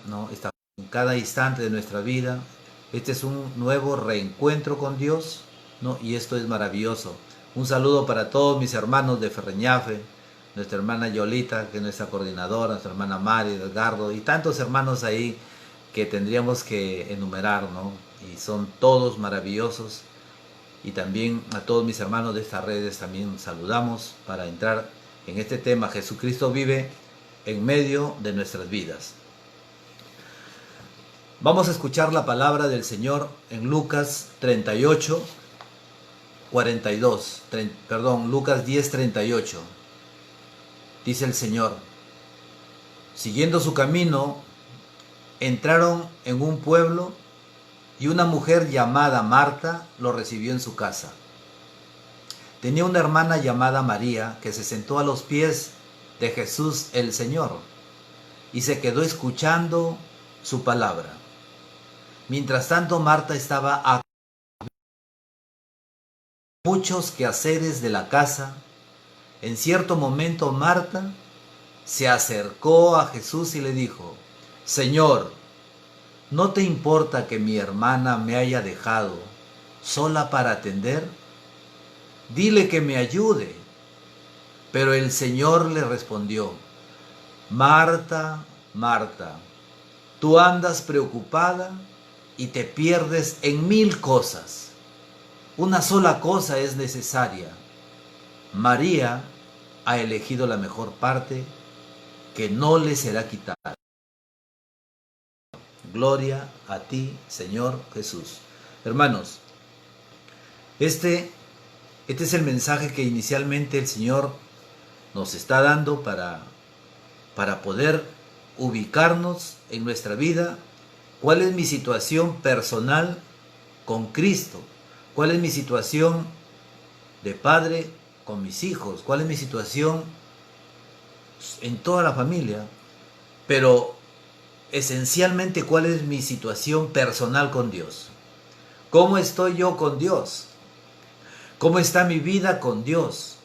¿no? Está en cada instante de nuestra vida. Este es un nuevo reencuentro con Dios, ¿no? Y esto es maravilloso. Un saludo para todos mis hermanos de Ferreñafe, nuestra hermana Yolita, que es nuestra coordinadora, nuestra hermana Mari, Edgardo, y tantos hermanos ahí que tendríamos que enumerar, ¿no? Y son todos maravillosos. Y también a todos mis hermanos de estas redes también saludamos para entrar en este tema. Jesucristo vive en medio de nuestras vidas. Vamos a escuchar la palabra del Señor en Lucas 38, 42, Lucas 10, 38. Dice el Señor: siguiendo su camino, entraron en un pueblo y una mujer llamada Marta lo recibió en su casa. Tenía una hermana llamada María que se sentó a los pies de Jesús el Señor y se quedó escuchando su palabra. Mientras tanto, Marta estaba a muchos quehaceres de la casa. En cierto momento, Marta se acercó a Jesús y le dijo: Señor, ¿no te importa que mi hermana me haya dejado sola para atender? Dile que me ayude. Pero el Señor le respondió: Marta, Marta, tú andas preocupada y te pierdes en 1000 cosas. Una sola cosa es necesaria. María ha elegido la mejor parte, que no le será quitada. Gloria a ti, Señor Jesús. Hermanos, este es el mensaje que inicialmente el Señor nos está dando para poder ubicarnos en nuestra vida. ¿Cuál es mi situación personal con Cristo? ¿Cuál es mi situación de padre con mis hijos? ¿Cuál es mi situación en toda la familia? Pero esencialmente, ¿cuál es mi situación personal con Dios? ¿Cómo estoy yo con Dios? ¿Cómo está mi vida con Dios?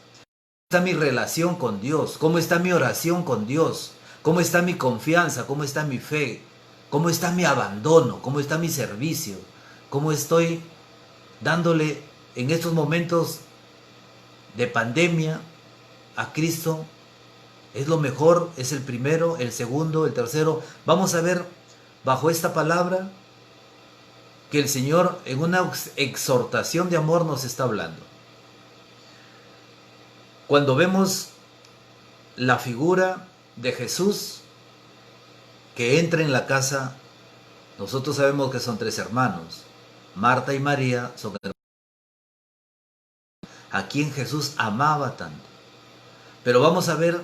¿Cómo está mi relación con Dios? ¿Cómo está mi oración con Dios? ¿Cómo está mi confianza? ¿Cómo está mi fe? ¿Cómo está mi abandono? ¿Cómo está mi servicio? ¿Cómo estoy dándole en estos momentos de pandemia a Cristo? ¿Es lo mejor? ¿Es el primero? ¿El segundo? ¿El tercero? Vamos a ver bajo esta palabra que el Señor en una exhortación de amor nos está hablando. Cuando vemos la figura de Jesús que entra en la casa, nosotros sabemos que son 3 hermanos. Marta y María son hermanos, a quien Jesús amaba tanto. Pero vamos a ver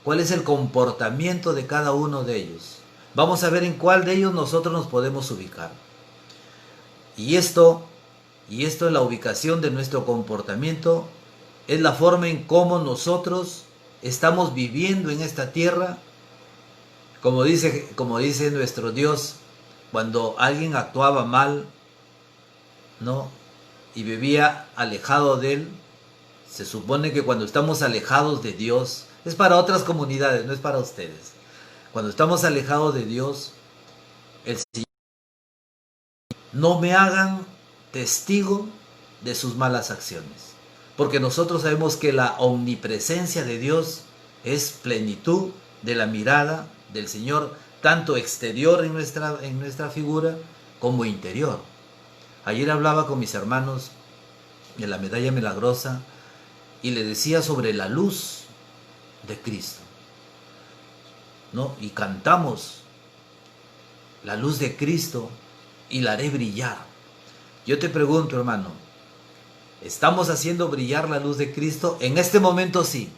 cuál es el comportamiento de cada uno de ellos. Vamos a ver en cuál de ellos nosotros nos podemos ubicar. Y esto es la ubicación de nuestro comportamiento, es la forma en cómo nosotros estamos viviendo en esta tierra. Como dice nuestro Dios, cuando alguien actuaba mal, ¿no?, y vivía alejado de Él, se supone que cuando estamos alejados de Dios, es para otras comunidades, no es para ustedes. Cuando estamos alejados de Dios, el Señor: no me hagan testigo de sus malas acciones. Porque nosotros sabemos que la omnipresencia de Dios es plenitud de la mirada del Señor, tanto exterior en nuestra figura como interior. Ayer hablaba con mis hermanos de la medalla milagrosa y le decía sobre la luz de Cristo, ¿no? Y cantamos: la luz de Cristo y la haré brillar. Yo te pregunto, hermano, ¿estamos haciendo brillar la luz de Cristo? En este momento sí.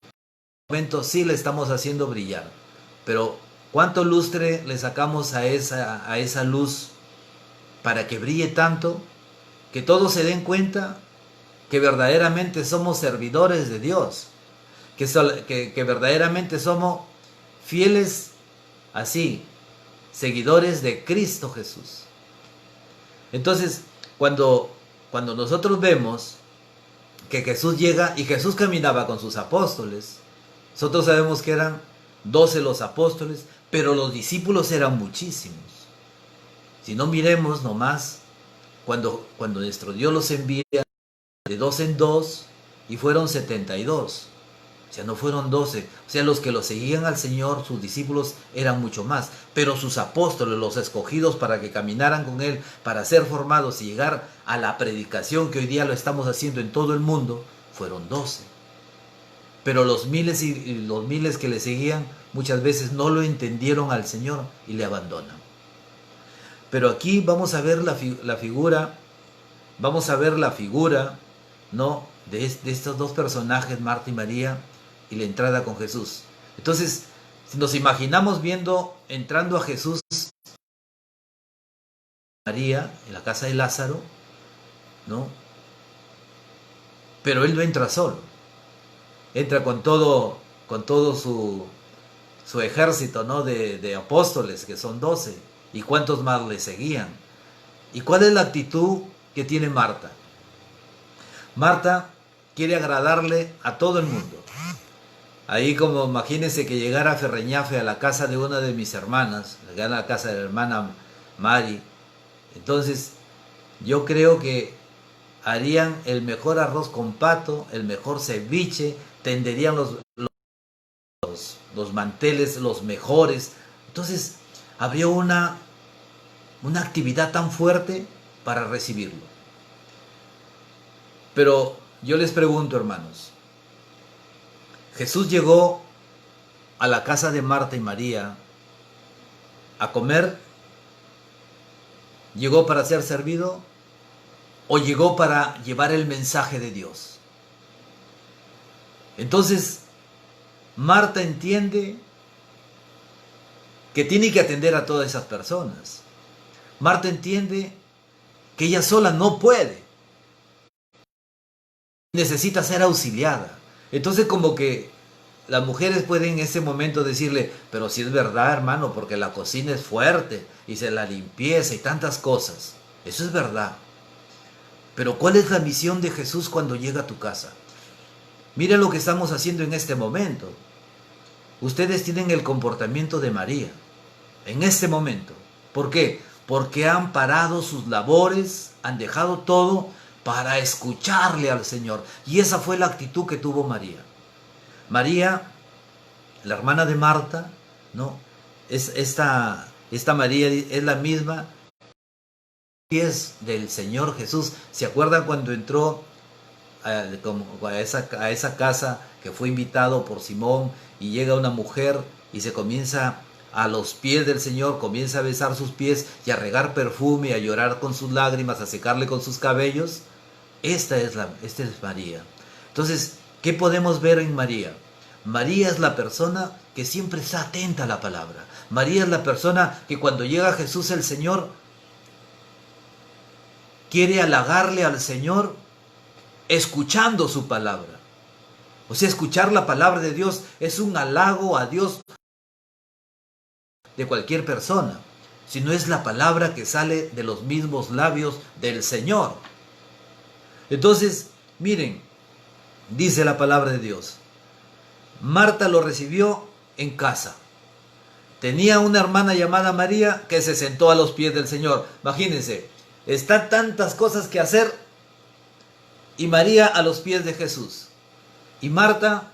En este momento sí la estamos haciendo brillar. Pero ¿cuánto lustre le sacamos a esa luz para que brille tanto que todos se den cuenta que verdaderamente somos servidores de Dios? Que verdaderamente somos fieles, así, seguidores de Cristo Jesús. Entonces, cuando nosotros vemos que Jesús llega, y Jesús caminaba con sus apóstoles, nosotros sabemos que eran 12 los apóstoles, pero los discípulos eran muchísimos. Si no, miremos nomás cuando nuestro Dios los envía de dos en dos y fueron 72. O sea, no fueron 12. O sea, los que lo seguían al Señor, sus discípulos, eran mucho más. Pero sus apóstoles, los escogidos para que caminaran con Él, para ser formados y llegar a la predicación que hoy día lo estamos haciendo en todo el mundo, fueron 12. Pero los miles y los miles que le seguían, muchas veces no lo entendieron al Señor y le abandonan. Pero aquí vamos a ver la figura, ¿no?, de estos dos personajes, Marta y María, y la entrada con Jesús. Entonces, si nos imaginamos entrando a Jesús, María, en la casa de Lázaro, ¿no? Pero él no entra solo, entra con todo su ejército, ¿no?, de apóstoles, que son 12, y cuántos más le seguían. ¿Y cuál es la actitud que tiene Marta? Marta quiere agradarle a todo el mundo. Ahí, como imagínense que llegara Ferreñafe a la casa de una de mis hermanas, a la casa de la hermana Mari. Entonces, yo creo que harían el mejor arroz con pato, el mejor ceviche, tenderían los manteles, los mejores. Entonces, habría una actividad tan fuerte para recibirlo. Pero yo les pregunto, hermanos, ¿Jesús llegó a la casa de Marta y María a comer? ¿Llegó para ser servido? ¿O llegó para llevar el mensaje de Dios? Entonces, Marta entiende que tiene que atender a todas esas personas. Marta entiende que ella sola no puede. Necesita ser auxiliada. Entonces, como que las mujeres pueden en ese momento decirle, pero si es verdad, hermano, porque la cocina es fuerte y se la limpieza y tantas cosas. Eso es verdad. Pero ¿cuál es la misión de Jesús cuando llega a tu casa? Mira lo que estamos haciendo en este momento. Ustedes tienen el comportamiento de María en este momento. ¿Por qué? Porque han parado sus labores, han dejado todo para escucharle al Señor. Y esa fue la actitud que tuvo María. María, la hermana de Marta, ¿no? Esta María es la misma pies del Señor Jesús. ¿Se acuerdan cuando entró a esa casa que fue invitado por Simón y llega una mujer y se comienza a los pies del Señor, comienza a besar sus pies y a regar perfume, a llorar con sus lágrimas, a secarle con sus cabellos? Esta es María. Entonces, ¿qué podemos ver en María? María es la persona que siempre está atenta a la palabra. María es la persona que cuando llega Jesús el Señor, quiere halagarle al Señor escuchando su palabra. O sea, escuchar la palabra de Dios es un halago a Dios de cualquier persona, sino es la palabra que sale de los mismos labios del Señor. Entonces, miren, dice la palabra de Dios, Marta lo recibió en casa. Tenía una hermana llamada María que se sentó a los pies del Señor. Imagínense, están tantas cosas que hacer y María a los pies de Jesús. Y Marta,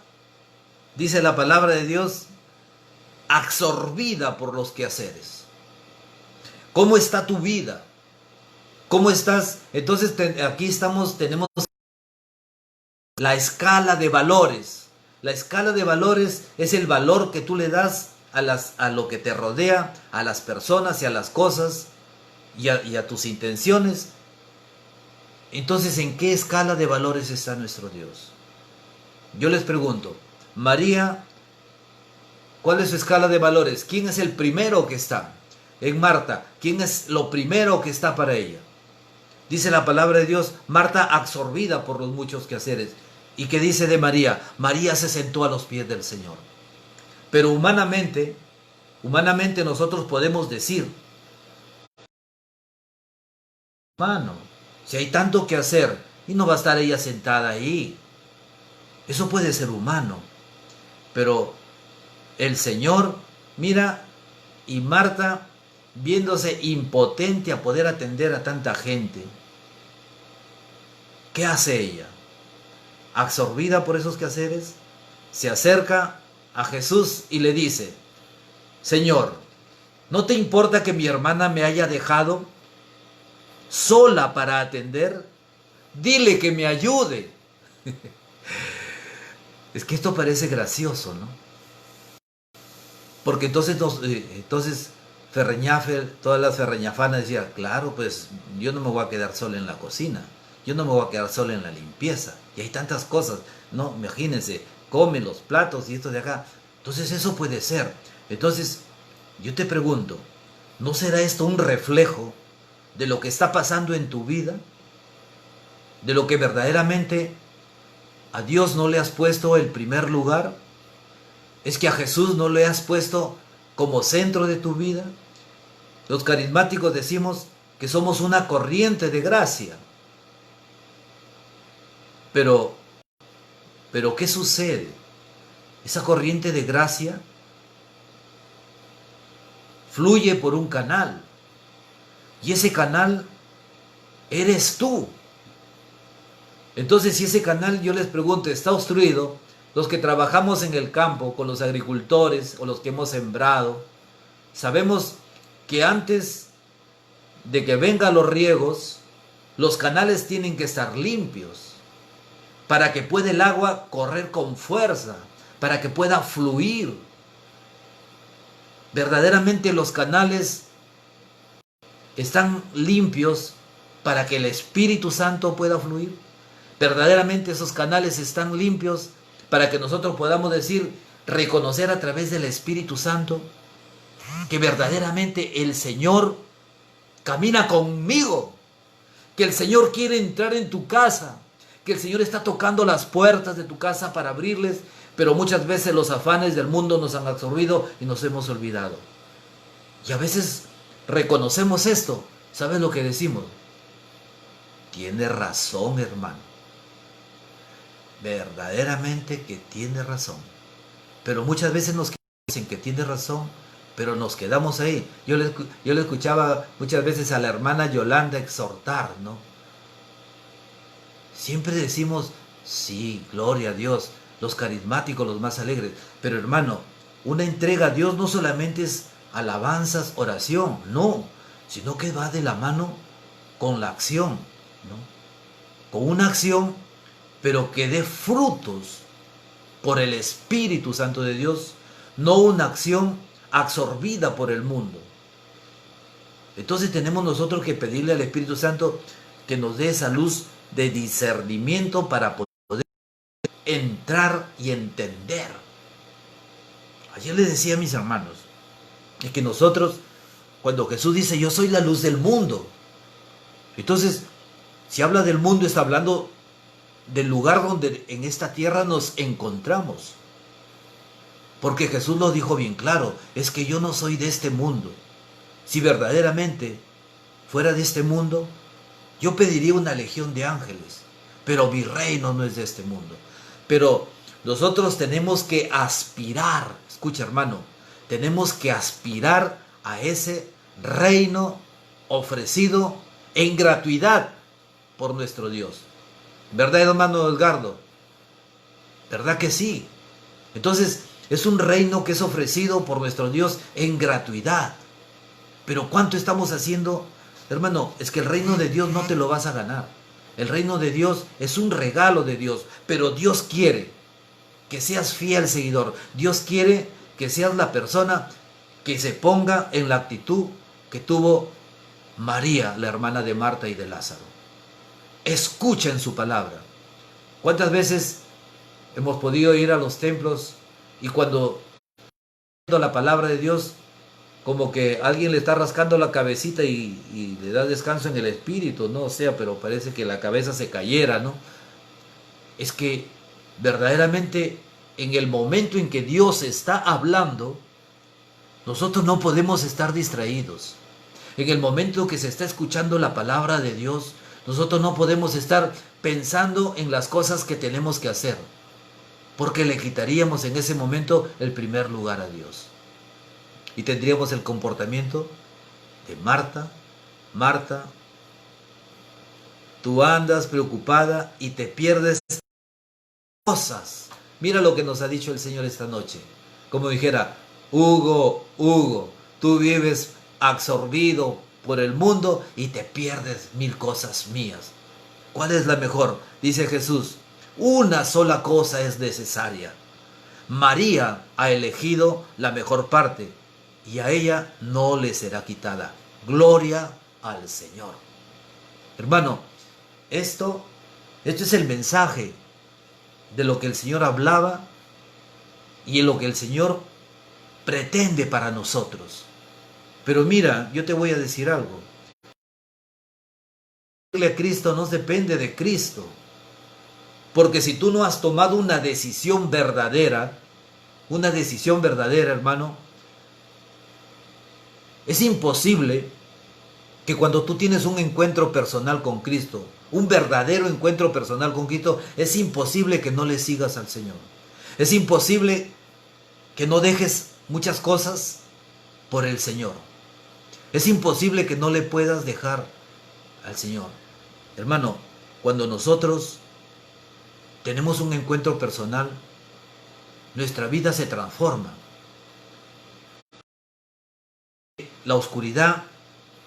dice la palabra de Dios, absorbida por los quehaceres. ¿Cómo está tu vida? ¿Cómo estás? Entonces aquí tenemos la escala de valores. La escala de valores es el valor que tú le das a lo que te rodea, a las personas y a las cosas y a tus intenciones. Entonces, ¿en qué escala de valores está nuestro Dios? Yo les pregunto, María, ¿cuál es su escala de valores? ¿Quién es el primero que está? En Marta, ¿quién es lo primero que está para ella? Dice la palabra de Dios, Marta absorbida por los muchos quehaceres. ¿Y qué dice de María? María se sentó a los pies del Señor. Pero humanamente nosotros podemos decir, hermano, si hay tanto que hacer y no va a estar ella sentada ahí. Eso puede ser humano, pero El Señor mira, y Marta, viéndose impotente a poder atender a tanta gente, ¿qué hace ella? Absorbida por esos quehaceres, se acerca a Jesús y le dice: Señor, ¿no te importa que mi hermana me haya dejado sola para atender? Dile que me ayude. Es que esto parece gracioso, ¿no? Porque entonces Ferreñafe, todas las ferreñafanas decían: claro, pues yo no me voy a quedar sola en la cocina, yo no me voy a quedar sola en la limpieza, y hay tantas cosas, ¿no? Imagínense, come los platos y esto de acá. Entonces eso puede ser. Entonces yo te pregunto, ¿no será esto un reflejo de lo que está pasando en tu vida? ¿De lo que verdaderamente a Dios no le has puesto el primer lugar? ¿Es que a Jesús no le has puesto como centro de tu vida? Los carismáticos decimos que somos una corriente de gracia. Pero ¿qué sucede? Esa corriente de gracia fluye por un canal. Y ese canal eres tú. Entonces, si ese canal, yo les pregunto, está obstruido, los que trabajamos en el campo con los agricultores o los que hemos sembrado, sabemos que antes de que vengan los riegos, los canales tienen que estar limpios para que pueda el agua correr con fuerza, para que pueda fluir. Verdaderamente los canales están limpios para que el Espíritu Santo pueda fluir. Verdaderamente esos canales están limpios para que nosotros podamos decir, reconocer a través del Espíritu Santo que verdaderamente el Señor camina conmigo, que el Señor quiere entrar en tu casa, que el Señor está tocando las puertas de tu casa para abrirles, pero muchas veces los afanes del mundo nos han absorbido y nos hemos olvidado. Y a veces reconocemos esto. ¿Sabes lo que decimos? Tiene razón, hermano. Verdaderamente que tiene razón. Pero muchas veces nos dicen que tiene razón, pero nos quedamos ahí. Yo le escuchaba muchas veces a la hermana Yolanda exhortar, ¿no? Siempre decimos, sí, gloria a Dios, los carismáticos, los más alegres. Pero hermano, una entrega a Dios no solamente es alabanzas, oración, no, sino que va de la mano con la acción, ¿no? Con una acción, pero que dé frutos por el Espíritu Santo de Dios, no una acción absorbida por el mundo. Entonces tenemos nosotros que pedirle al Espíritu Santo que nos dé esa luz de discernimiento para poder entrar y entender. Ayer les decía a mis hermanos, es que nosotros, cuando Jesús dice, yo soy la luz del mundo, entonces, si habla del mundo, está hablando del lugar donde en esta tierra nos encontramos. Porque Jesús lo dijo bien claro, es que yo no soy de este mundo. Si verdaderamente fuera de este mundo, yo pediría una legión de ángeles, pero mi reino no es de este mundo. Pero nosotros tenemos que aspirar, escucha hermano, tenemos que aspirar a ese reino ofrecido en gratuidad por nuestro Dios. ¿Verdad, hermano Edgardo? ¿Verdad que sí? Entonces, es un reino que es ofrecido por nuestro Dios en gratuidad. Pero ¿cuánto estamos haciendo? Hermano, es que el reino de Dios no te lo vas a ganar. El reino de Dios es un regalo de Dios, pero Dios quiere que seas fiel seguidor. Dios quiere que seas la persona que se ponga en la actitud que tuvo María, la hermana de Marta y de Lázaro. Escucha en su palabra. ¿Cuántas veces hemos podido ir a los templos y cuando la palabra de Dios, como que alguien le está rascando la cabecita y le da descanso en el espíritu, ¿no? O sea, pero parece que la cabeza se cayera, ¿no? Es que verdaderamente en el momento en que Dios está hablando, nosotros no podemos estar distraídos. En el momento que se está escuchando la palabra de Dios, nosotros no podemos estar pensando en las cosas que tenemos que hacer. porque le quitaríamos en ese momento el primer lugar a Dios. Y tendríamos el comportamiento de Marta. Marta, tú andas preocupada y te pierdes cosas. Mira lo que nos ha dicho el Señor esta noche. Como dijera, Hugo, Hugo, tú vives absorbido por el mundo y te pierdes mil cosas mías. ¿Cuál es la mejor? Dice Jesús, una sola cosa es necesaria. María ha elegido la mejor parte y a ella no le será quitada. Gloria al Señor. Hermano, esto es el mensaje de lo que el Señor hablaba y en lo que el Señor pretende para nosotros. Pero mira, yo te voy a decir algo. A Cristo no depende de Cristo. Porque si tú no has tomado una decisión verdadera, hermano, es imposible que cuando tú tienes un encuentro personal con Cristo, un verdadero encuentro personal con Cristo, es imposible que no le sigas al Señor. Es imposible que no dejes muchas cosas por el Señor. Es imposible que no le puedas dejar al Señor. Hermano, cuando nosotros tenemos un encuentro personal, nuestra vida se transforma. La oscuridad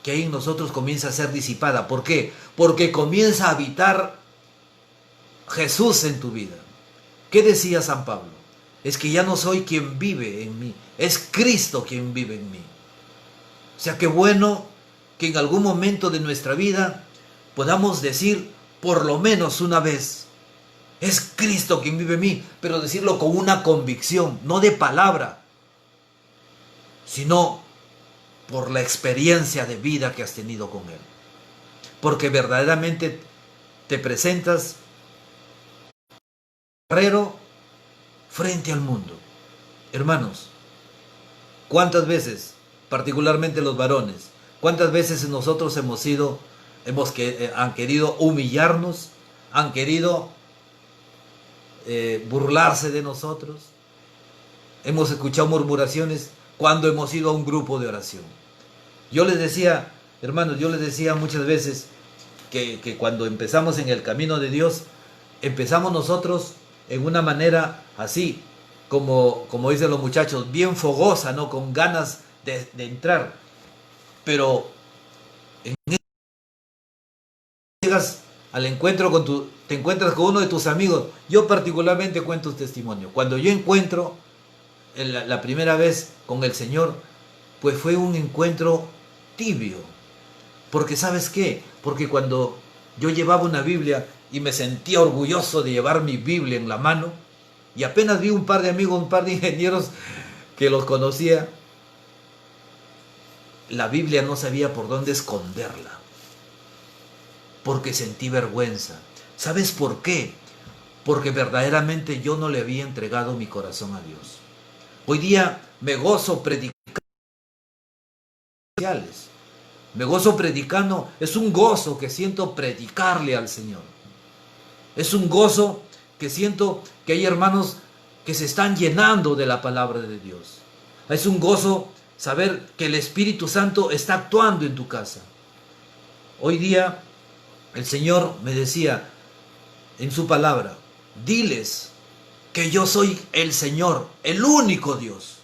que hay en nosotros comienza a ser disipada. ¿Por qué? Porque comienza a habitar Jesús en tu vida. ¿Qué decía San Pablo? Es que ya no soy quien vive en mí, es Cristo quien vive en mí. O sea, qué bueno que en algún momento de nuestra vida podamos decir por lo menos una vez, es Cristo quien vive en mí, pero decirlo con una convicción, no de palabra, sino por la experiencia de vida que has tenido con Él. Porque verdaderamente te presentas guerrero frente al mundo. Hermanos, ¿cuántas veces, particularmente los varones, cuántas veces nosotros han querido humillarnos, han querido burlarse de nosotros? Hemos escuchado murmuraciones cuando hemos ido a un grupo de oración. Yo les decía, hermanos, muchas veces que cuando empezamos en el camino de Dios, empezamos nosotros en una manera así, como dicen los muchachos, bien fogosa, ¿no? Con ganas de entrar. Pero llegas al encuentro te encuentras con uno de tus amigos. Yo particularmente cuento un testimonio. Cuando yo encuentro la primera vez con el Señor, pues fue un encuentro tibio. Porque ¿sabes qué? Porque cuando yo llevaba una Biblia y me sentía orgulloso de llevar mi Biblia en la mano, y apenas vi un par de amigos, un par de ingenieros que los conocía, la Biblia no sabía por dónde esconderla, porque sentí vergüenza. ¿Sabes por qué? Porque verdaderamente yo no le había entregado mi corazón a Dios. Hoy día me gozo predicando. Me gozo predicando. Es un gozo que siento predicarle al Señor. Es un gozo que siento que hay hermanos que se están llenando de la palabra de Dios. Es un gozo saber que el Espíritu Santo está actuando en tu casa. Hoy día el Señor me decía en su palabra, diles que yo soy el Señor, el único Dios.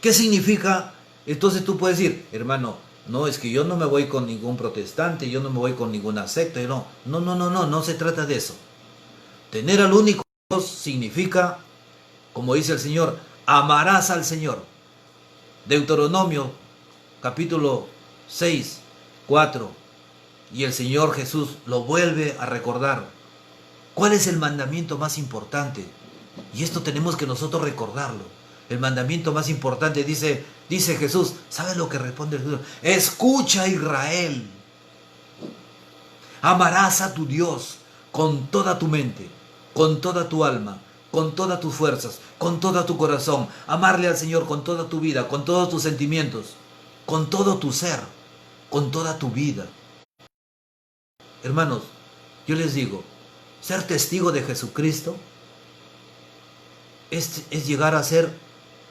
¿Qué significa? Entonces tú puedes decir, hermano, no, es que yo no me voy con ningún protestante, yo no me voy con ninguna secta. No se trata de eso. Tener al único Dios significa, como dice el Señor, amarás al Señor. Deuteronomio capítulo 6, 4. Y el Señor Jesús lo vuelve a recordar. ¿Cuál es el mandamiento más importante? Y esto tenemos que nosotros recordarlo. El mandamiento más importante dice Jesús. ¿Sabes lo que responde Jesús? Escucha, Israel. Amarás a tu Dios con toda tu mente, con toda tu alma, con todas tus fuerzas, con todo tu corazón. Amarle al Señor con toda tu vida, con todos tus sentimientos, con todo tu ser, con toda tu vida. Hermanos, yo les digo, ser testigo de Jesucristo es llegar a ser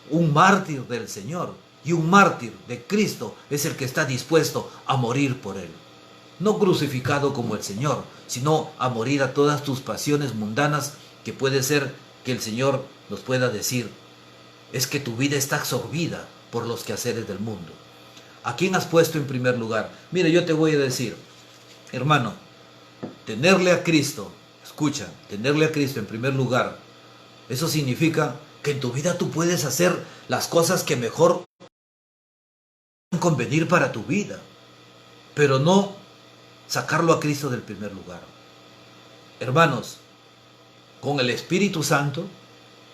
un mártir del Señor. Y un mártir de Cristo es el que está dispuesto a morir por Él. No crucificado como el Señor, sino a morir a todas tus pasiones mundanas, que puede ser que el Señor nos pueda decir, es que tu vida está absorbida por los quehaceres del mundo. ¿A quién has puesto en primer lugar? Mire, yo te voy a decir, hermano, tenerle a Cristo, escucha, tenerle a Cristo en primer lugar, eso significa que en tu vida tú puedes hacer las cosas que mejor convenir para tu vida, pero no sacarlo a Cristo del primer lugar. Hermanos, con el Espíritu Santo,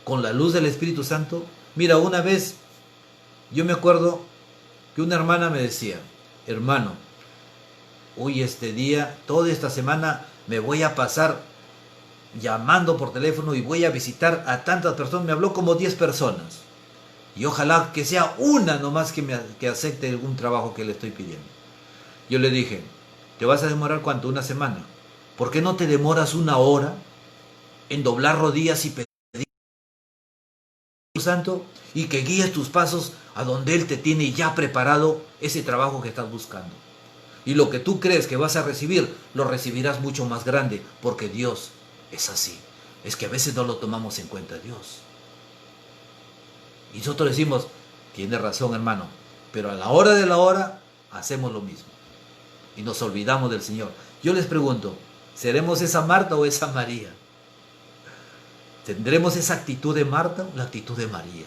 con la luz del Espíritu Santo, mira, una vez yo me acuerdo que una hermana me decía, hermano, hoy este día, toda esta semana me voy a pasar llamando por teléfono y voy a visitar a tantas personas, me habló como 10 personas. Y ojalá que sea una nomás que acepte algún trabajo que le estoy pidiendo. Yo le dije, ¿te vas a demorar cuánto? Una semana. ¿Por qué no te demoras una hora en doblar rodillas y pedir al Espíritu Santo y que guíes tus pasos a donde Él te tiene ya preparado ese trabajo que estás buscando? Y lo que tú crees que vas a recibir, lo recibirás mucho más grande, porque Dios es así. Es que a veces no lo tomamos en cuenta Dios. Y nosotros decimos, tiene razón, hermano, pero a la hora de la hora hacemos lo mismo. Y nos olvidamos del Señor. Yo les pregunto, ¿seremos esa Marta o esa María? ¿Tendremos esa actitud de Marta o la actitud de María?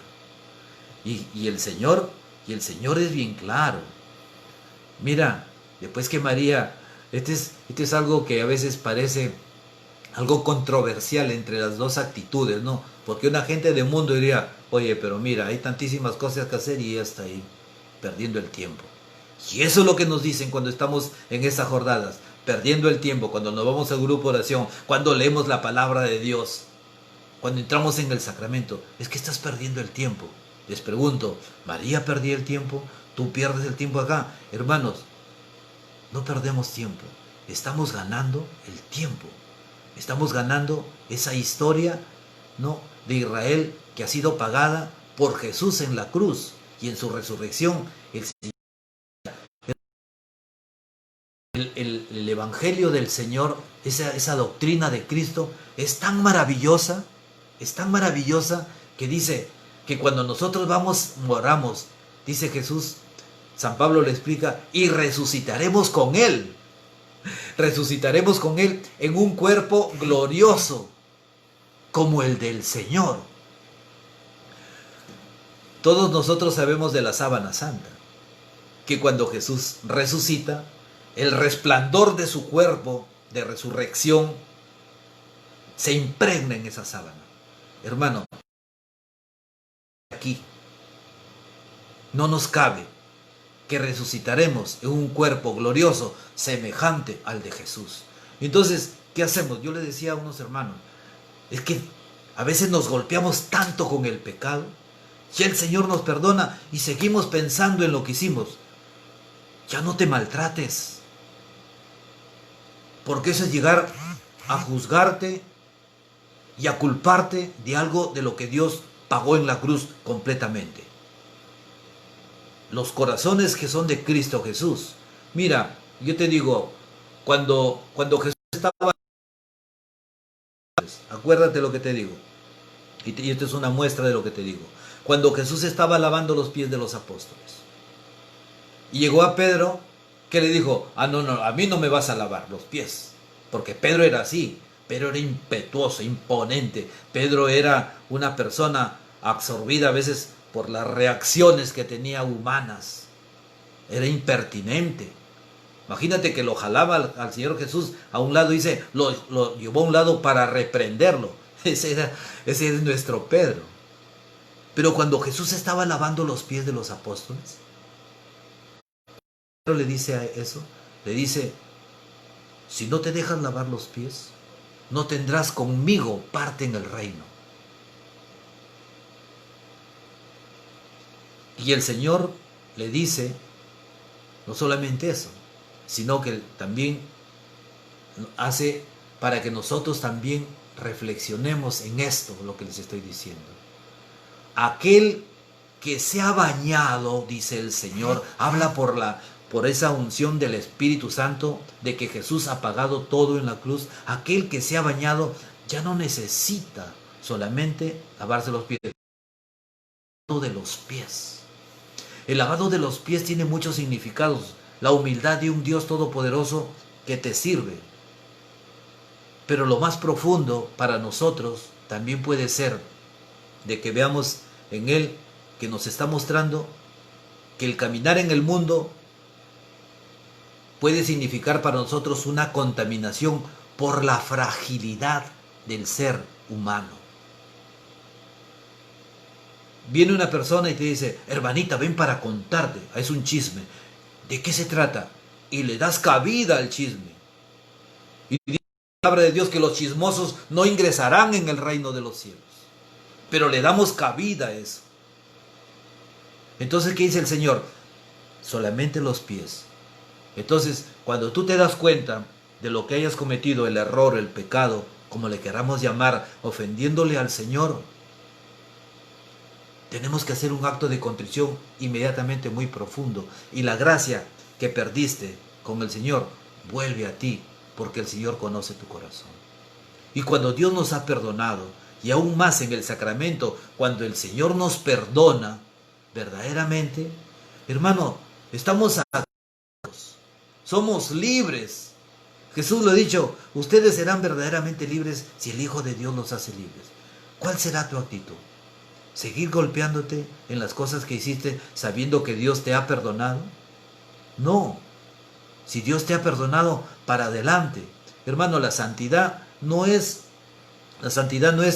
Y el Señor es bien claro. Mira, después que María, este es algo que a veces parece algo controversial entre las dos actitudes, ¿no? Porque una gente de mundo diría, oye, pero mira, hay tantísimas cosas que hacer y ella está ahí, perdiendo el tiempo. Y eso es lo que nos dicen cuando estamos en esas jornadas, perdiendo el tiempo, cuando nos vamos al grupo de oración, cuando leemos la palabra de Dios, cuando entramos en el sacramento, es que estás perdiendo el tiempo. Les pregunto, ¿María perdía el tiempo? ¿Tú pierdes el tiempo acá? Hermanos, no perdemos tiempo, estamos ganando el tiempo. Estamos ganando esa historia, ¿no?, de Israel que ha sido pagada por Jesús en la cruz y en su resurrección. El Evangelio del Señor, esa doctrina de Cristo es tan maravillosa que dice que cuando nosotros moramos, dice Jesús, San Pablo le explica, y resucitaremos con Él. Resucitaremos con Él en un cuerpo glorioso como el del Señor. Todos nosotros sabemos de la sábana santa, que cuando Jesús resucita, el resplandor de su cuerpo de resurrección se impregna en esa sábana. Hermano, aquí no nos cabe que resucitaremos en un cuerpo glorioso semejante al de Jesús. Entonces, ¿qué hacemos? Yo le decía a unos hermanos, es que a veces nos golpeamos tanto con el pecado, ya el Señor nos perdona y seguimos pensando en lo que hicimos. Ya no te maltrates, porque eso es llegar a juzgarte y a culparte de algo de lo que Dios pagó en la cruz completamente. Los corazones que son de Cristo Jesús. Mira, yo te digo, cuando Jesús estaba... Acuérdate lo que te digo. Y esto es una muestra de lo que te digo. Cuando Jesús estaba lavando los pies de los apóstoles. Y llegó a Pedro, que le dijo, no, a mí no me vas a lavar los pies. Porque Pedro era así. Pedro era impetuoso, imponente. Pedro era una persona absorbida a veces por las reacciones que tenía humanas. Era impertinente. Imagínate que lo jalaba al Señor Jesús a un lado, dice, lo llevó a un lado para reprenderlo. Ese es nuestro Pedro. Pero cuando Jesús estaba lavando los pies de los apóstoles, Pedro le dice eso, le dice, si no te dejas lavar los pies, no tendrás conmigo parte en el reino. Y el Señor le dice, no solamente eso, sino que también hace para que nosotros también reflexionemos en esto, lo que les estoy diciendo. aquel que se ha bañado, dice el Señor, habla por esa unción del Espíritu Santo, de que Jesús ha pagado todo en la cruz. Aquel que se ha bañado ya no necesita solamente lavarse los pies. El lavado de los pies. El lavado de los pies tiene muchos significados. La humildad de un Dios todopoderoso que te sirve. Pero lo más profundo para nosotros también puede ser de que veamos en Él que nos está mostrando que el caminar en el mundo puede significar para nosotros una contaminación por la fragilidad del ser humano. Viene una persona y te dice, hermanita, ven para contarte, es un chisme. ¿De qué se trata? Y le das cabida al chisme. Y dice la palabra de Dios que los chismosos no ingresarán en el reino de los cielos. Pero le damos cabida a eso. Entonces, ¿qué dice el Señor? Solamente los pies. Entonces, cuando tú te das cuenta de lo que hayas cometido, el error, el pecado, como le queramos llamar, ofendiéndole al Señor, tenemos que hacer un acto de contrición inmediatamente muy profundo. Y la gracia que perdiste con el Señor vuelve a ti, porque el Señor conoce tu corazón. Y cuando Dios nos ha perdonado, y aún más en el sacramento, cuando el Señor nos perdona, verdaderamente, hermano, estamos salvos, somos libres. Jesús lo ha dicho, ustedes serán verdaderamente libres si el Hijo de Dios los hace libres. ¿Cuál será tu actitud? ¿Seguir golpeándote en las cosas que hiciste sabiendo que Dios te ha perdonado? No. Si Dios te ha perdonado, para adelante. Hermano, la santidad no es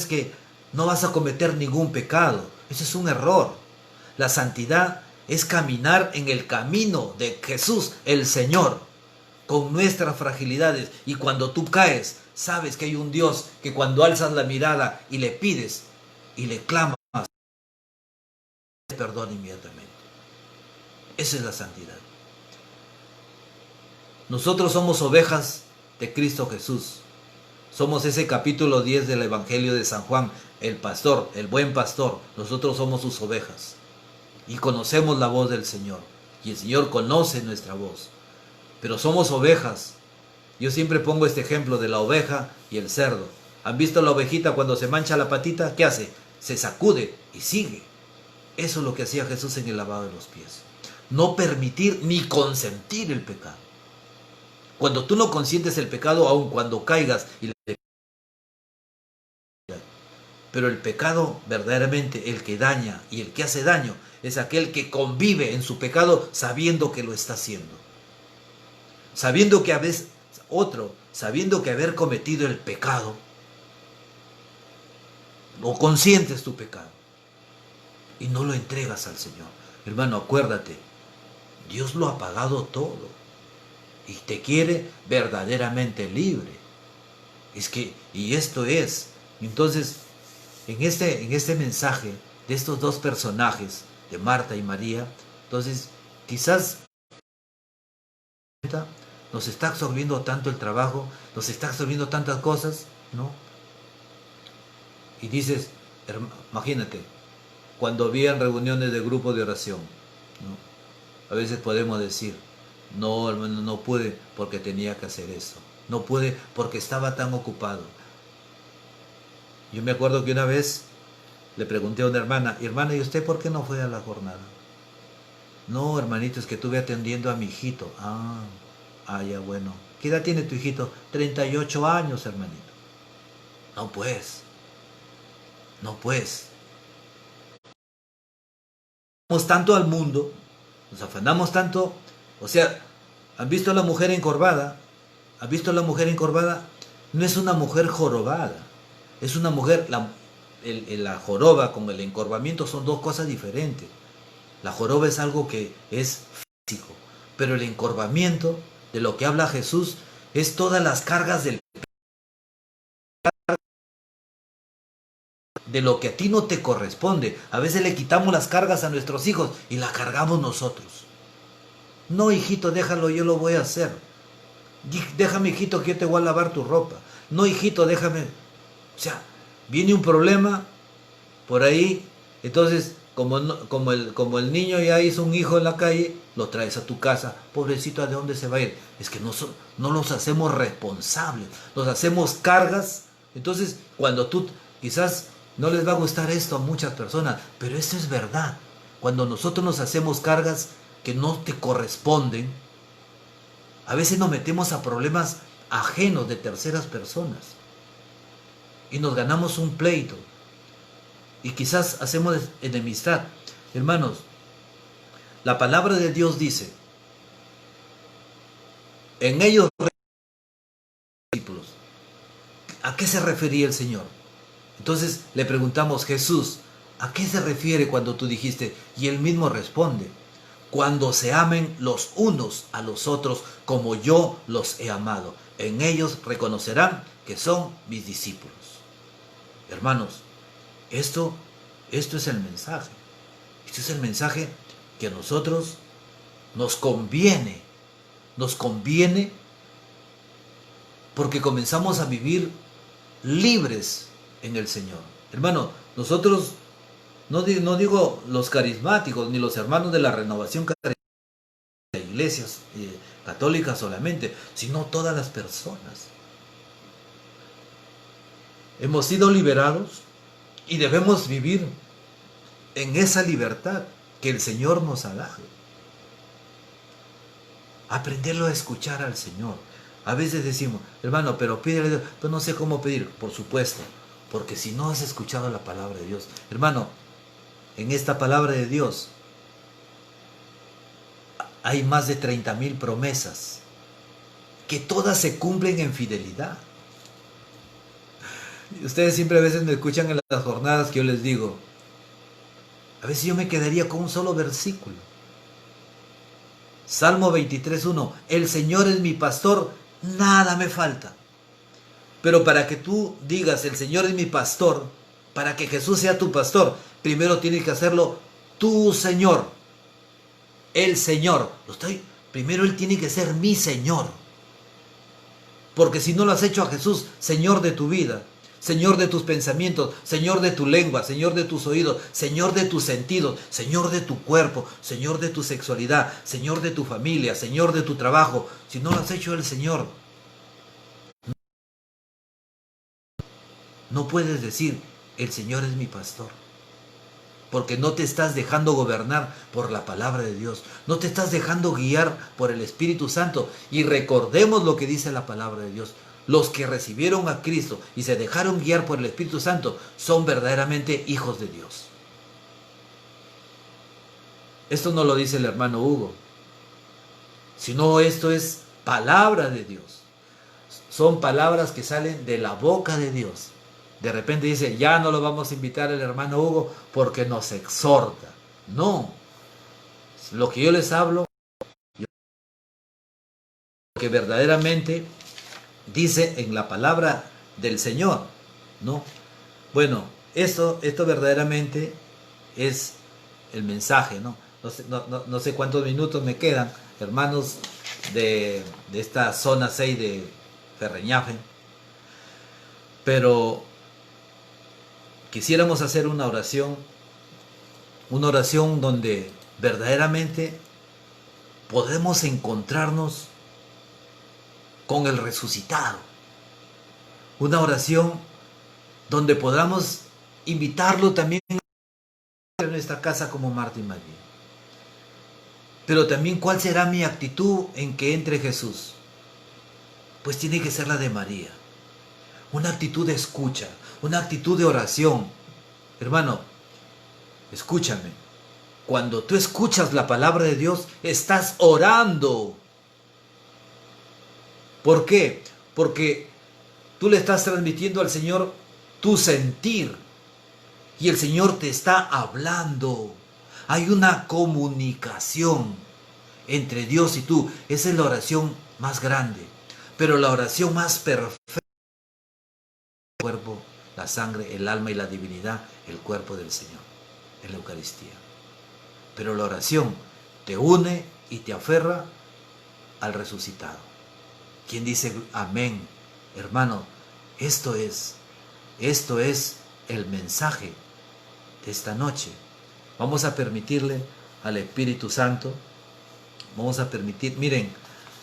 que no vas a cometer ningún pecado. Eso es un error. La santidad es caminar en el camino de Jesús, el Señor, con nuestras fragilidades. Y cuando tú caes, sabes que hay un Dios que cuando alzas la mirada y le pides y le clamas, te perdona inmediatamente. Esa es la santidad. Nosotros somos ovejas de Cristo Jesús. Somos ese capítulo 10 del Evangelio de San Juan, el pastor, el buen pastor. Nosotros somos sus ovejas y conocemos la voz del Señor. Y el Señor conoce nuestra voz. Pero somos ovejas. Yo siempre pongo este ejemplo de la oveja y el cerdo. ¿Han visto la ovejita cuando se mancha la patita? ¿Qué hace? Se sacude y sigue. Eso es lo que hacía Jesús en el lavado de los pies. No permitir ni consentir el pecado. Cuando tú no consientes el pecado, aun cuando caigas, pero el pecado verdaderamente, el que daña y el que hace daño, es aquel que convive en su pecado sabiendo que lo está haciendo. Sabiendo que sabiendo que haber cometido el pecado, o consientes tu pecado y no lo entregas al Señor. Hermano, acuérdate, Dios lo ha pagado todo. Y te quiere verdaderamente libre. Y esto es. Entonces, en este mensaje de estos dos personajes, de Marta y María, entonces, quizás nos está absorbiendo tanto el trabajo, nos está absorbiendo tantas cosas, ¿no? Y dices, imagínate, cuando habían reuniones de grupo de oración, ¿no? A veces podemos decir, no, hermano, no pude porque tenía que hacer eso. No pude porque estaba tan ocupado. Yo me acuerdo que una vez le pregunté a una hermana, hermana, ¿y usted por qué no fue a la jornada? No, hermanito, es que estuve atendiendo a mi hijito. Ya bueno. ¿Qué edad tiene tu hijito? 38 años, hermanito. No pues. Nos tanto al mundo, nos afanamos tanto. O sea, ¿han visto a la mujer encorvada? ¿Han visto a la mujer encorvada? No es una mujer jorobada. Es una mujer, la joroba con el encorvamiento son dos cosas diferentes. La joroba es algo que es físico, pero el encorvamiento, de lo que habla Jesús, es todas las cargas de lo que a ti no te corresponde. A veces le quitamos las cargas a nuestros hijos y las cargamos nosotros. No, hijito, déjalo, yo lo voy a hacer. Déjame, hijito, que yo te voy a lavar tu ropa. No, hijito, déjame. O sea, viene un problema por ahí Entonces, como el niño ya hizo un hijo en la calle, lo traes a tu casa. Pobrecito, ¿de dónde se va a ir? Es que no los hacemos responsables, los hacemos cargas. Entonces, cuando tú, quizás no les va a gustar esto a muchas personas, pero esto es verdad. Cuando nosotros nos hacemos cargas que no te corresponden, a veces nos metemos a problemas ajenos de terceras personas y nos ganamos un pleito y quizás hacemos enemistad. Hermanos, la palabra de Dios dice, en ellos discípulos. ¿A qué se refería el Señor? Entonces le preguntamos, Jesús, ¿a qué se refiere cuando tú dijiste? Y él mismo responde, cuando se amen los unos a los otros como yo los he amado. En ellos reconocerán que son mis discípulos. Hermanos, esto es el mensaje. Este es el mensaje que a nosotros nos conviene porque comenzamos a vivir libres en el Señor. Hermano, nosotros, no digo los carismáticos ni los hermanos de la renovación carismática de iglesias católicas solamente, sino todas las personas. Hemos sido liberados y debemos vivir en esa libertad que el Señor nos ha dado. Aprenderlo a escuchar al Señor. A veces decimos, hermano, pero pídele a Dios, pero no sé cómo pedir. Por supuesto, porque si no has escuchado la palabra de Dios, hermano, en esta palabra de Dios hay más de 30,000 promesas que todas se cumplen en fidelidad. Ustedes siempre a veces me escuchan en las jornadas que yo les digo, a veces yo me quedaría con un solo versículo. Salmo 23:1, el Señor es mi pastor, nada me falta. Pero para que tú digas, el Señor es mi pastor, para que Jesús sea tu pastor, primero tienes que hacerlo tu Señor. El Señor. Primero Él tiene que ser mi Señor. Porque si no lo has hecho a Jesús, Señor de tu vida, Señor de tus pensamientos, Señor de tu lengua, Señor de tus oídos, Señor de tus sentidos, Señor de tu cuerpo, Señor de tu sexualidad, Señor de tu familia, Señor de tu trabajo, si no lo has hecho el Señor, no puedes decir, el Señor es mi pastor. Porque no te estás dejando gobernar por la palabra de Dios. No te estás dejando guiar por el Espíritu Santo. Y recordemos lo que dice la palabra de Dios. Los que recibieron a Cristo y se dejaron guiar por el Espíritu Santo son verdaderamente hijos de Dios. Esto no lo dice el hermano Hugo, sino esto es palabra de Dios. Son palabras que salen de la boca de Dios. De repente dice, ya no lo vamos a invitar al hermano Hugo porque nos exhorta. No, lo que yo les hablo, lo que verdaderamente dice en la palabra del Señor, ¿no? Bueno, esto verdaderamente es el mensaje, ¿no? No sé cuántos minutos me quedan, hermanos de esta zona 6 de Ferreñafe, pero quisiéramos hacer una oración donde verdaderamente podemos encontrarnos con el resucitado. Una oración donde podamos invitarlo también a nuestra casa como Marta y María. Pero también, ¿cuál será mi actitud en que entre Jesús? Pues tiene que ser la de María. Una actitud de escucha, una actitud de oración. Hermano, escúchame. Cuando tú escuchas la palabra de Dios, estás orando. ¿Por qué? Porque tú le estás transmitiendo al Señor tu sentir. Y el Señor te está hablando. Hay una comunicación entre Dios y tú. Esa es la oración más grande. Pero la oración más perfecta. El cuerpo, la sangre, el alma y la divinidad, el cuerpo del Señor, en la Eucaristía. Pero la oración te une y te aferra al resucitado. ¿Quién dice amén? Hermano, esto es el mensaje de esta noche. Vamos a permitirle al Espíritu Santo, vamos a permitir, miren,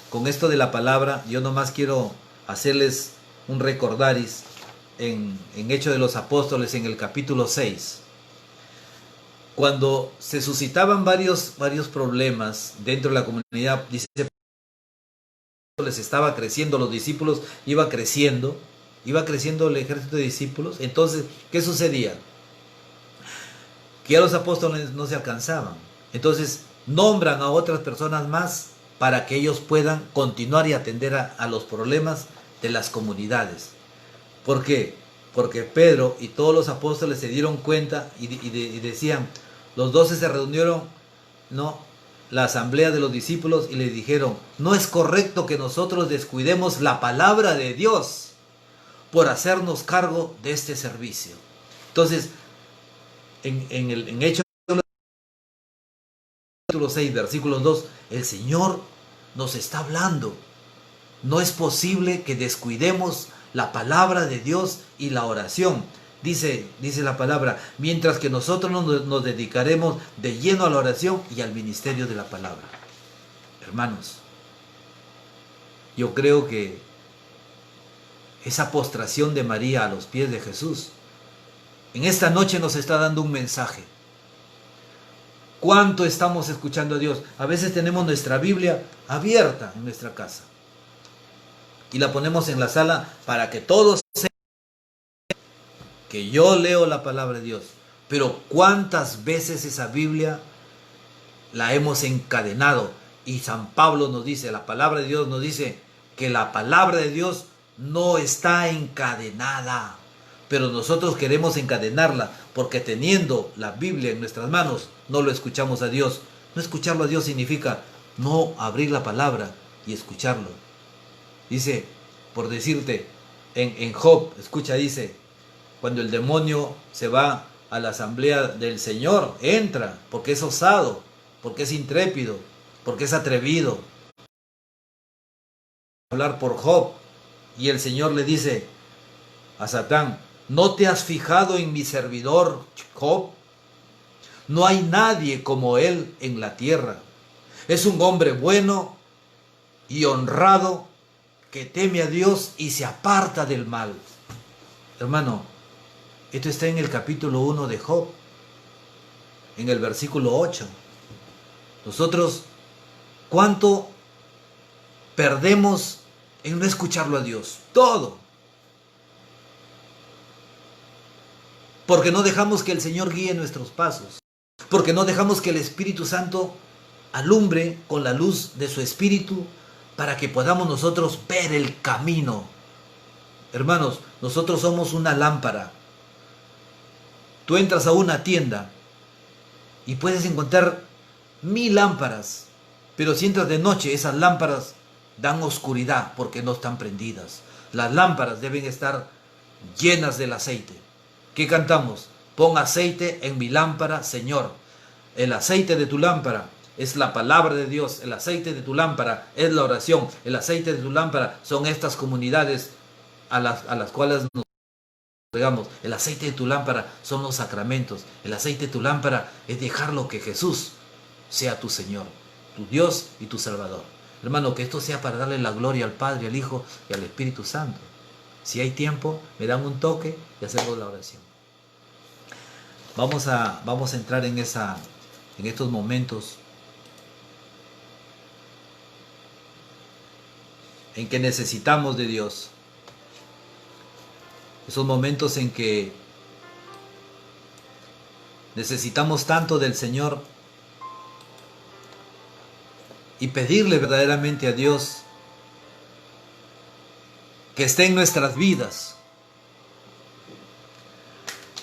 con esto de la palabra, yo nomás quiero hacerles un recordaris en Hechos de los Apóstoles, en el capítulo 6. Cuando se suscitaban varios problemas dentro de la comunidad, dice, les estaba creciendo, los discípulos iba creciendo el ejército de discípulos. Entonces, ¿qué sucedía? Que ya los apóstoles no se alcanzaban. Entonces, nombran a otras personas más para que ellos puedan continuar y atender a los problemas de las comunidades. ¿Por qué? Porque Pedro y todos los apóstoles se dieron cuenta y decían, los 12 se reunieron, ¿no?, la asamblea de los discípulos, y les dijeron, no es correcto que nosotros descuidemos la palabra de Dios por hacernos cargo de este servicio. Entonces, en Hechos capítulo 6, versículos 2, el Señor nos está hablando. No es posible que descuidemos la palabra de Dios y la oración. Dice la palabra, mientras que nosotros nos dedicaremos de lleno a la oración y al ministerio de la palabra. Hermanos, yo creo que esa postración de María a los pies de Jesús, en esta noche nos está dando un mensaje. ¿Cuánto estamos escuchando a Dios? A veces tenemos nuestra Biblia abierta en nuestra casa y la ponemos en la sala para que todos sepan que yo leo la palabra de Dios. Pero ¿cuántas veces esa Biblia la hemos encadenado? Y San Pablo nos dice, la palabra de Dios nos dice que la palabra de Dios no está encadenada. Pero nosotros queremos encadenarla porque teniendo la Biblia en nuestras manos no lo escuchamos a Dios. No escucharlo a Dios significa no abrir la palabra y escucharlo. Dice, por decirte, en Job, escucha, dice, cuando el demonio se va a la asamblea del Señor, entra, porque es osado, porque es intrépido, porque es atrevido. Hablar por Job, y el Señor le dice a Satán, ¿no te has fijado en mi servidor Job? No hay nadie como él en la tierra. Es un hombre bueno y honrado que teme a Dios y se aparta del mal. Hermano, esto está en el capítulo 1 de Job, en el versículo 8. Nosotros, ¿cuánto perdemos en no escucharlo a Dios? Todo. Porque no dejamos que el Señor guíe nuestros pasos. Porque no dejamos que el Espíritu Santo alumbre con la luz de su Espíritu para que podamos nosotros ver el camino. Hermanos, nosotros somos una lámpara. Tú entras a una tienda y puedes encontrar 1000 lámparas, pero si entras de noche, esas lámparas dan oscuridad porque no están prendidas. Las lámparas deben estar llenas del aceite. ¿Qué cantamos? Pon aceite en mi lámpara, Señor. El aceite de tu lámpara es la palabra de Dios. El aceite de tu lámpara es la oración. El aceite de tu lámpara son estas comunidades a las cuales nos digamos, el aceite de tu lámpara son los sacramentos. El aceite de tu lámpara es dejarlo que Jesús sea tu Señor, tu Dios y tu Salvador. Hermano, que esto sea para darle la gloria al Padre, al Hijo y al Espíritu Santo. Si hay tiempo, me dan un toque y hacemos la oración. Vamos a entrar en estos momentos en que necesitamos de Dios. Esos momentos en que necesitamos tanto del Señor y pedirle verdaderamente a Dios que esté en nuestras vidas.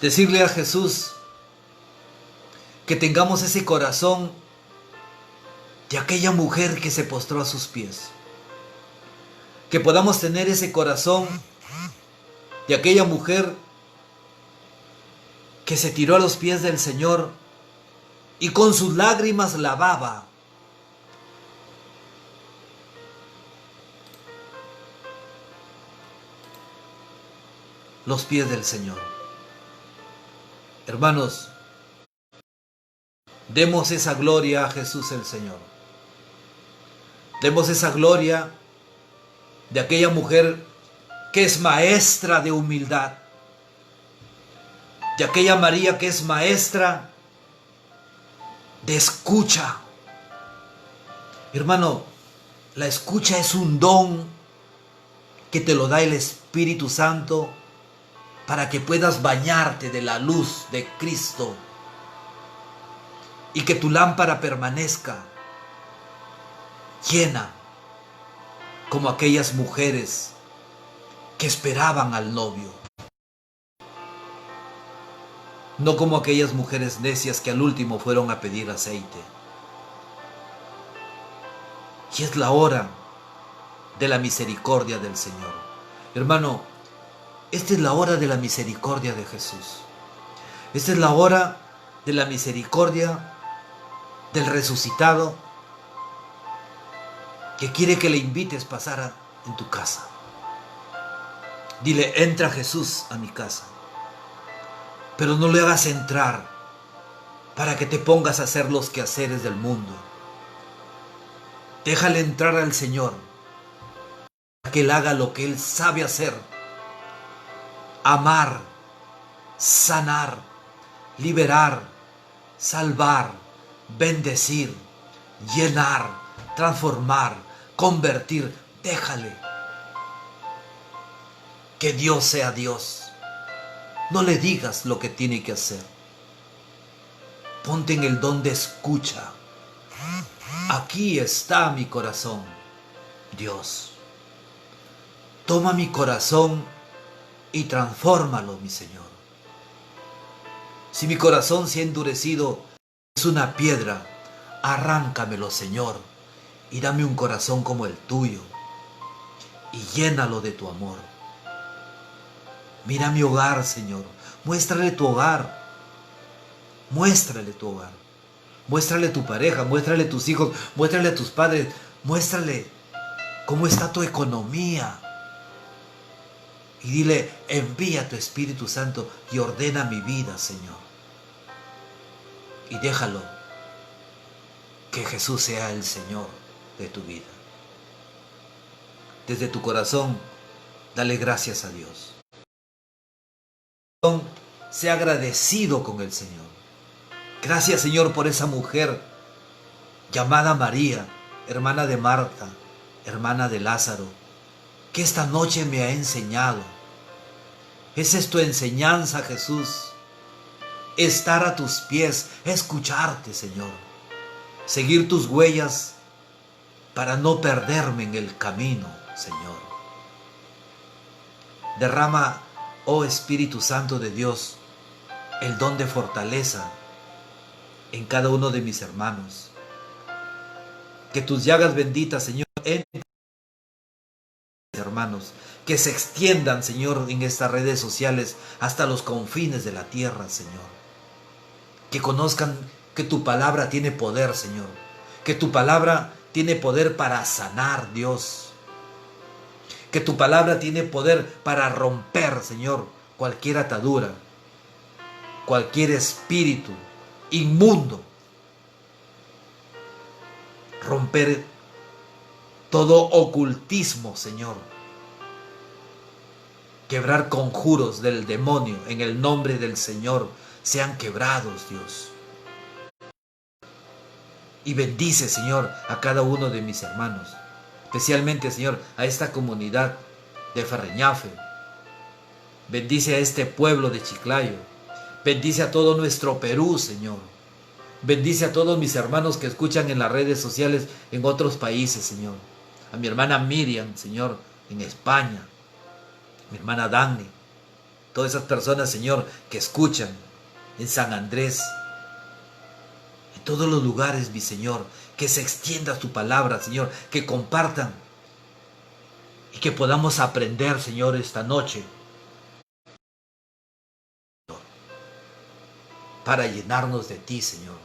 Decirle a Jesús que tengamos ese corazón de aquella mujer que se postró a sus pies. Que podamos tener ese corazón de aquella mujer que se tiró a los pies del Señor y con sus lágrimas lavaba los pies del Señor. Hermanos, Demos esa gloria a Jesús el Señor. Demos esa gloria de aquella mujer que es maestra de humildad, de aquella María que es maestra de escucha. Hermano, la escucha es un don que te lo da el Espíritu Santo para que puedas bañarte de la luz de Cristo y que tu lámpara permanezca llena como aquellas mujeres que esperaban al novio. No como aquellas mujeres necias que al último fueron a pedir aceite. Y es la hora de la misericordia del Señor. Hermano, esta es la hora de la misericordia de Jesús. Esta es la hora de la misericordia del resucitado que quiere que le invites a pasar en tu casa. Dile, entra Jesús a mi casa. Pero no le hagas entrar para que te pongas a hacer los quehaceres del mundo. Déjale entrar al Señor para que Él haga lo que Él sabe hacer. Amar, sanar, liberar, salvar, bendecir, llenar, transformar, convertir. Déjale que Dios sea Dios. No le digas lo que tiene que hacer. Ponte en el don de escucha. Aquí está mi corazón, Dios. Toma mi corazón y transfórmalo, mi Señor. Si mi corazón se ha endurecido, es una piedra, arráncamelo, Señor, y dame un corazón como el tuyo, y llénalo de tu amor. Mira mi hogar, Señor. Muéstrale tu hogar. Muéstrale tu hogar. Muéstrale tu pareja. Muéstrale tus hijos. Muéstrale a tus padres. Muéstrale cómo está tu economía. Y dile, envía tu Espíritu Santo y ordena mi vida, Señor. Y déjalo que Jesús sea el Señor de tu vida. Desde tu corazón, dale gracias a Dios. Sea agradecido con el Señor. Gracias, Señor, por esa mujer llamada María, hermana de Marta, hermana de Lázaro, que esta noche me ha enseñado. Esa es tu enseñanza, Jesús. Estar a tus pies, escucharte, Señor. Seguir tus huellas para no perderme en el camino, Señor. Derrama, oh Espíritu Santo de Dios, el don de fortaleza en cada uno de mis hermanos. Que tus llagas benditas, Señor, entren, hermanos, que se extiendan, Señor, en estas redes sociales hasta los confines de la tierra, Señor. Que conozcan que tu palabra tiene poder, Señor. Que tu palabra tiene poder para sanar, Dios. Que tu palabra tiene poder para romper, Señor, cualquier atadura, cualquier espíritu inmundo. Romper todo ocultismo, Señor. Quebrar conjuros del demonio en el nombre del Señor. Sean quebrados, Dios. Y bendice, Señor, a cada uno de mis hermanos. Especialmente, Señor, a esta comunidad de Ferreñafe. Bendice a este pueblo de Chiclayo. Bendice a todo nuestro Perú, Señor. Bendice a todos mis hermanos que escuchan en las redes sociales en otros países, Señor. A mi hermana Miriam, Señor, en España. Mi hermana Dani. Todas esas personas, Señor, que escuchan en San Andrés. En todos los lugares, mi Señor. Que se extienda tu palabra, Señor. Que compartan. Y que podamos aprender, Señor, esta noche. Para llenarnos de ti, Señor.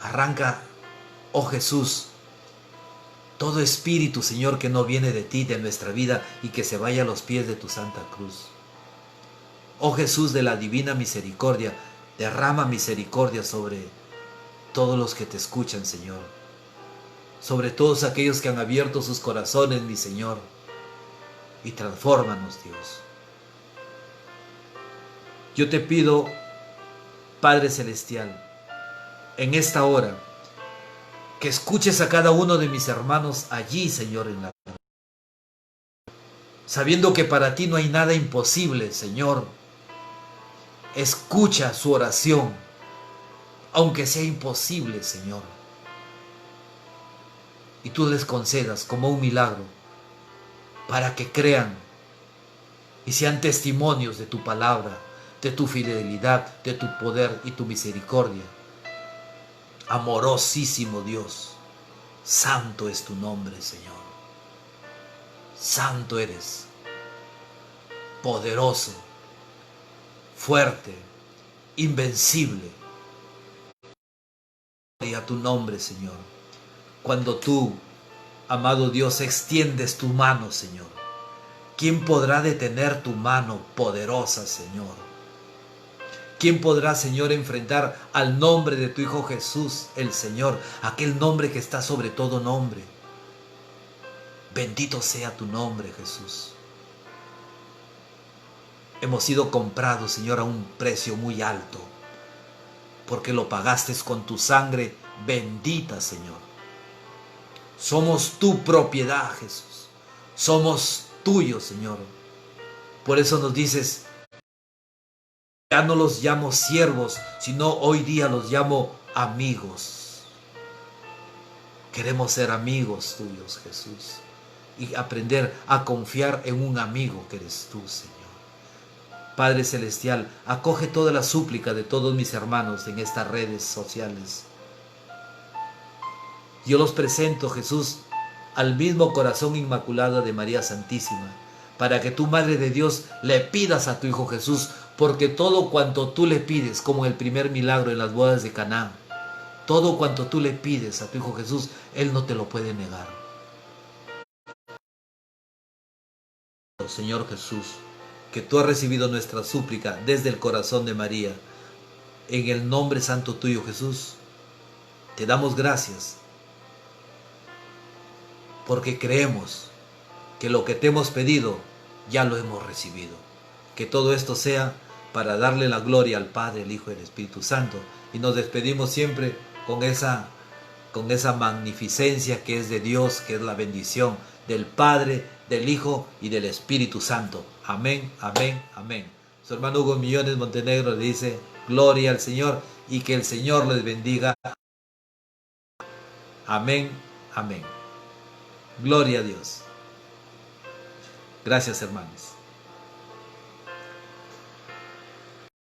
Arranca, oh Jesús, todo espíritu, Señor, que no viene de ti, de nuestra vida, y que se vaya a los pies de tu santa cruz. Oh Jesús de la divina misericordia, derrama misericordia sobre todos los que te escuchan, Señor. Sobre todos aquellos que han abierto sus corazones, mi Señor. Y transfórmanos, Dios. Yo te pido, Padre Celestial, en esta hora, que escuches a cada uno de mis hermanos allí, Señor, en la tierra. Sabiendo que para ti no hay nada imposible, Señor. Escucha su oración, aunque sea imposible, Señor. Y tú les concedas como un milagro, para que crean y sean testimonios de tu palabra, de tu fidelidad, de tu poder y tu misericordia. Amorosísimo Dios, santo es tu nombre, Señor. Santo eres, poderoso, fuerte, invencible. Gloria a tu nombre, Señor. Cuando tú, amado Dios, extiendes tu mano, Señor, ¿quién podrá detener tu mano poderosa, Señor? ¿Quién podrá, Señor, enfrentar al nombre de tu Hijo Jesús, el Señor, aquel nombre que está sobre todo nombre? Bendito sea tu nombre, Jesús. Hemos sido comprados, Señor, a un precio muy alto, porque lo pagaste con tu sangre bendita, Señor. Somos tu propiedad, Jesús. Somos tuyos, Señor. Por eso nos dices, ya no los llamo siervos, sino hoy día los llamo amigos. Queremos ser amigos tuyos, Jesús, y aprender a confiar en un amigo que eres tú, Señor. Padre Celestial, acoge toda la súplica de todos mis hermanos en estas redes sociales. Yo los presento, Jesús, al mismo corazón inmaculado de María Santísima, para que tú, Madre de Dios, le pidas a tu Hijo Jesús, porque todo cuanto tú le pides, como el primer milagro en las bodas de Caná, todo cuanto tú le pides a tu Hijo Jesús, Él no te lo puede negar. Señor Jesús, que tú has recibido nuestra súplica desde el corazón de María, en el nombre santo tuyo, Jesús, te damos gracias, porque creemos que lo que te hemos pedido ya lo hemos recibido. Que todo esto sea para darle la gloria al Padre, el Hijo y el Espíritu Santo. Y nos despedimos siempre con esa magnificencia que es de Dios, que es la bendición del Padre, del Hijo y del Espíritu Santo. Amén, amén, amén. Su hermano Hugo Millones Montenegro le dice, gloria al Señor, y que el Señor les bendiga. Amén, amén. Gloria a Dios. Gracias, hermanos.